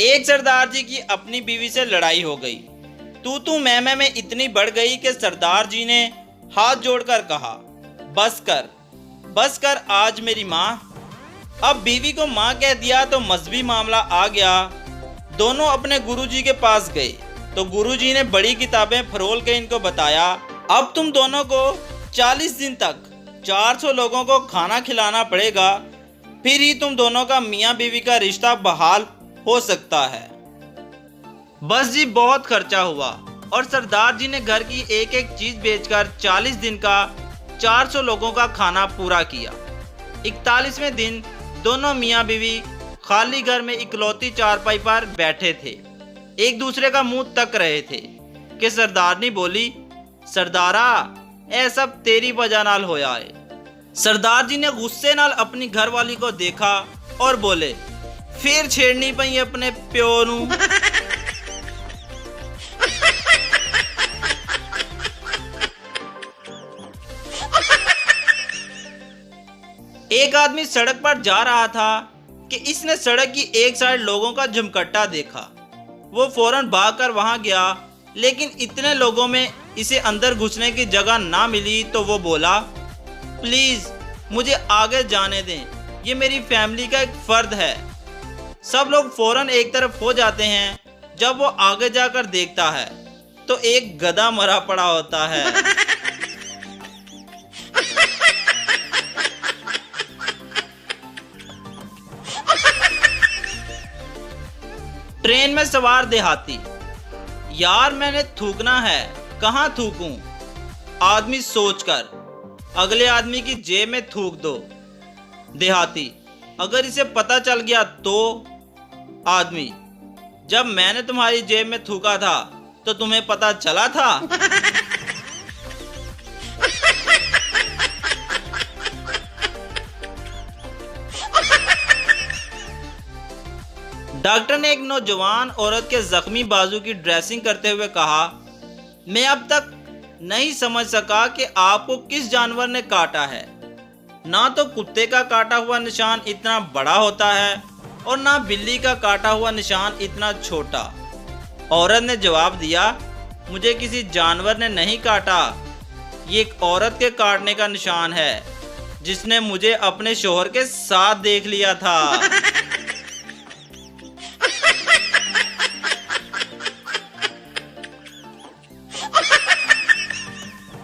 एक सरदार जी की अपनी बीवी से लड़ाई हो गई। तू मैं में इतनी बढ़ गई कि सरदार जी ने हाथ जोड़कर कहा, बस कर आज मेरी माँ। अब बीवी को माँ कह दिया तो मजहबी मामला आ गया। दोनों अपने गुरुजी के पास गए तो गुरुजी ने बड़ी किताबें फरोल के इनको बताया, अब तुम दोनों को 40 दिन तक 400 लोगों को खाना खिलाना पड़ेगा, फिर ही तुम दोनों का मियाँ बीवी का रिश्ता बहाल हो सकता है। बस जी बहुत खर्चा हुआ और सरदार जी ने घर की एक एक चीज बेचकर 40 दिन का 400 लोगों का खाना पूरा किया। 41वें दिन दोनों मियाँ बीवी खाली घर में इकलौती चारपाई पर बैठे थे, एक दूसरे का मुंह तक रहे थे कि सरदारनी बोली, सरदारा ए सब तेरी वजह नाल होया है। सरदार जी ने गुस्से नाल अपनी घरवाली को देखा और बोले, फिर छेड़नी पई अपने प्यो नू। एक आदमी सड़क पर जा रहा था कि इसने सड़क की एक साइड लोगों का जमकट्टा देखा। वो फौरन भागकर वहां गया, लेकिन इतने लोगों में इसे अंदर घुसने की जगह ना मिली तो वो बोला, प्लीज मुझे आगे जाने दें, ये मेरी फैमिली का एक फर्द है। सब लोग फौरन एक तरफ हो जाते हैं। जब वो आगे जाकर देखता है तो एक गधा मरा पड़ा होता है। ट्रेन में सवार देहाती, यार मैंने थूकना है, कहाँ थूकूं? आदमी सोचकर, अगले आदमी की जेब में थूक दो। देहाती, अगर इसे पता चल गया तो? आदमी, जब मैंने तुम्हारी जेब में थूका था तो तुम्हें पता चला था? डॉक्टर ने एक नौजवान औरत के जख्मी बाजू की ड्रेसिंग करते हुए कहा, मैं अब तक नहीं समझ सका कि आपको किस जानवर ने काटा है। ना तो कुत्ते का काटा हुआ निशान इतना बड़ा होता है और ना बिल्ली का काटा हुआ निशान इतना छोटा। औरत ने जवाब दिया, मुझे किसी जानवर ने नहीं काटा, ये एक औरत के काटने का निशान है जिसने मुझे अपने शोहर के साथ देख लिया था।